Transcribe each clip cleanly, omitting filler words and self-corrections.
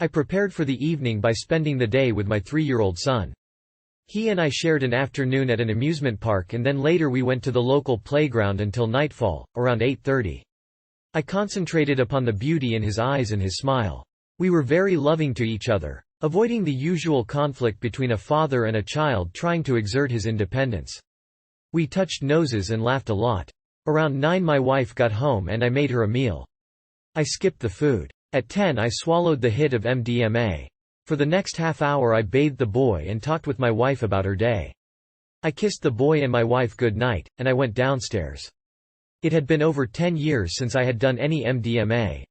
I prepared for the evening by spending the day with my 3-year-old son. He and I shared an afternoon at an amusement park, and then later we went to the local playground until nightfall, around 8:30. I concentrated upon the beauty in his eyes and his smile. We were very loving to each other, avoiding the usual conflict between a father and a child trying to exert his independence. We touched noses and laughed a lot. Around 9 my wife got home and I made her a meal. I skipped the food. At 10 I swallowed the hit of MDMA. For the next half hour I bathed the boy and talked with my wife about her day. I kissed the boy and my wife good night, and I went downstairs. It had been over 10 years since I had done any MDMA.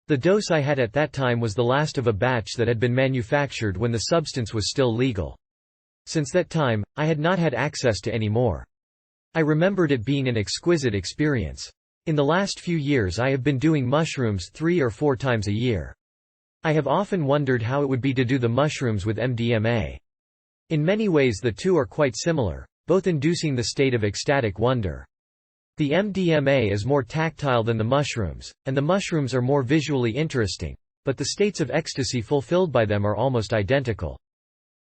The dose I had at that time was the last of a batch that had been manufactured when the substance was still legal. Since that time, I had not had access to any more. I remembered it being an exquisite experience. In the last few years I have been doing mushrooms 3 or 4 times a year. I have often wondered how it would be to do the mushrooms with MDMA. In many ways the two are quite similar, both inducing the state of ecstatic wonder. The MDMA is more tactile than the mushrooms, and the mushrooms are more visually interesting, but the states of ecstasy fulfilled by them are almost identical.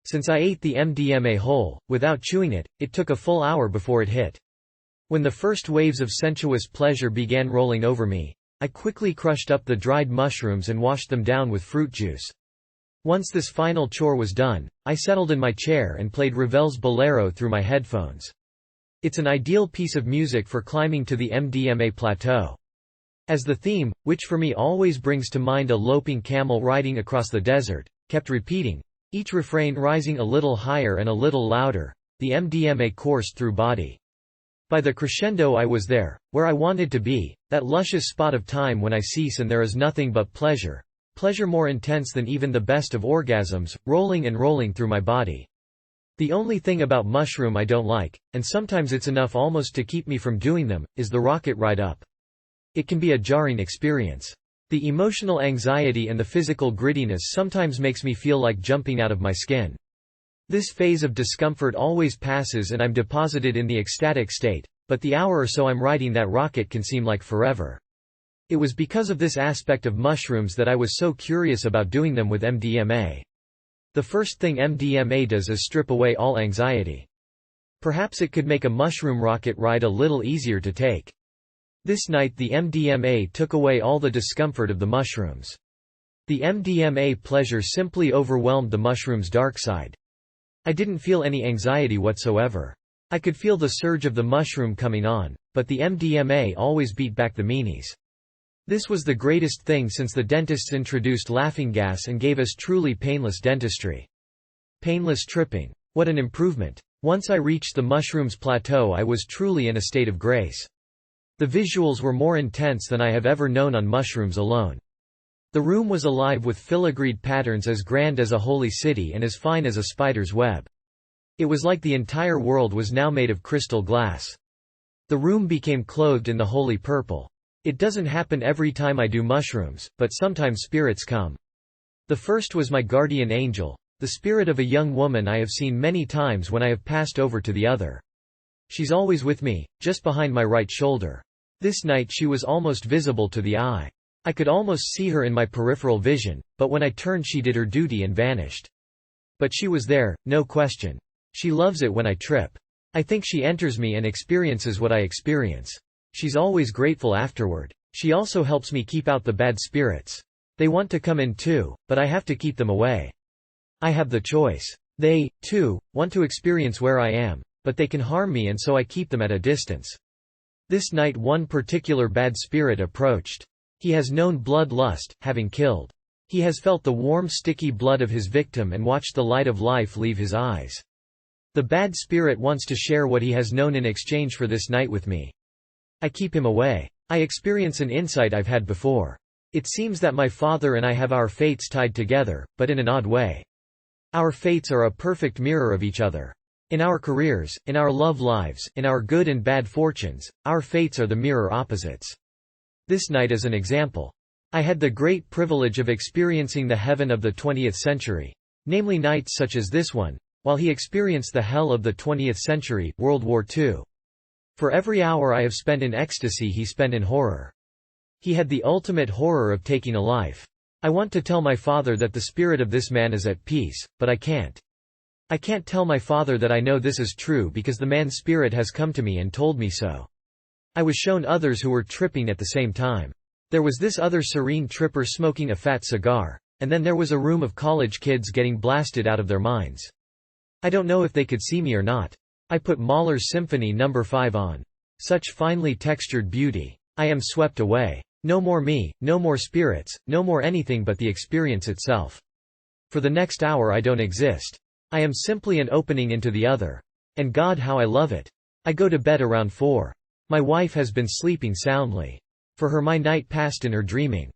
Since I ate the MDMA whole, without chewing it, it took a full hour before it hit. When the first waves of sensuous pleasure began rolling over me, I quickly crushed up the dried mushrooms and washed them down with fruit juice. Once this final chore was done, I settled in my chair and played Ravel's Bolero through my headphones. It's an ideal piece of music for climbing to the MDMA plateau. As the theme, which for me always brings to mind a loping camel riding across the desert, kept repeating, each refrain rising a little higher and a little louder, the MDMA coursed through body. By the crescendo I was there, where I wanted to be, that luscious spot of time when I cease and there is nothing but pleasure, pleasure more intense than even the best of orgasms, rolling and rolling through my body. The only thing about mushroom I don't like, and sometimes it's enough almost to keep me from doing them, is the rocket ride up. It can be a jarring experience. The emotional anxiety and the physical grittiness sometimes makes me feel like jumping out of my skin. This phase of discomfort always passes and I'm deposited in the ecstatic state, but the hour or so I'm riding that rocket can seem like forever. It was because of this aspect of mushrooms that I was so curious about doing them with MDMA. The first thing MDMA does is strip away all anxiety. Perhaps it could make a mushroom rocket ride a little easier to take. This night the MDMA took away all the discomfort of the mushrooms. The MDMA pleasure simply overwhelmed the mushroom's dark side. I didn't feel any anxiety whatsoever. I could feel the surge of the mushroom coming on, but the MDMA always beat back the meanies. This was the greatest thing since the dentists introduced laughing gas and gave us truly painless dentistry. Painless tripping. What an improvement. Once I reached the mushrooms plateau I was truly in a state of grace. The visuals were more intense than I have ever known on mushrooms alone. The room was alive with filigreed patterns as grand as a holy city and as fine as a spider's web. It was like the entire world was now made of crystal glass. The room became clothed in the holy purple. It doesn't happen every time I do mushrooms, but sometimes spirits come. The first was my guardian angel, the spirit of a young woman I have seen many times when I have passed over to the other. She's always with me, just behind my right shoulder. This night she was almost visible to the eye. I could almost see her in my peripheral vision, but when I turned she did her duty and vanished. But she was there, no question. She loves it when I trip. I think she enters me and experiences what I experience. She's always grateful afterward. She also helps me keep out the bad spirits. They want to come in too, but I have to keep them away. I have the choice. They, too, want to experience where I am, but they can harm me and so I keep them at a distance. This night one particular bad spirit approached. He has known bloodlust, having killed. He has felt the warm sticky blood of his victim and watched the light of life leave his eyes. The bad spirit wants to share what he has known in exchange for this night with me. I keep him away. I experience an insight I've had before. It seems that my father and I have our fates tied together, but in an odd way. Our fates are a perfect mirror of each other. In our careers, in our love lives, in our good and bad fortunes, our fates are the mirror opposites. This night is an example. I had the great privilege of experiencing the heaven of the 20th century, namely nights such as this one, while he experienced the hell of the 20th century, World War II. For every hour I have spent in ecstasy he spent in horror. He had the ultimate horror of taking a life. I want to tell my father that the spirit of this man is at peace, but I can't. I can't tell my father that I know this is true because the man's spirit has come to me and told me so. I was shown others who were tripping at the same time. There was this other serene tripper smoking a fat cigar. And then there was a room of college kids getting blasted out of their minds. I don't know if they could see me or not. I put Mahler's Symphony No. 5 on. Such finely textured beauty. I am swept away. No more me, no more spirits, no more anything but the experience itself. For the next hour I don't exist. I am simply an opening into the other. And God, how I love it. I go to bed around 4. My wife has been sleeping soundly. For her my night passed in her dreaming.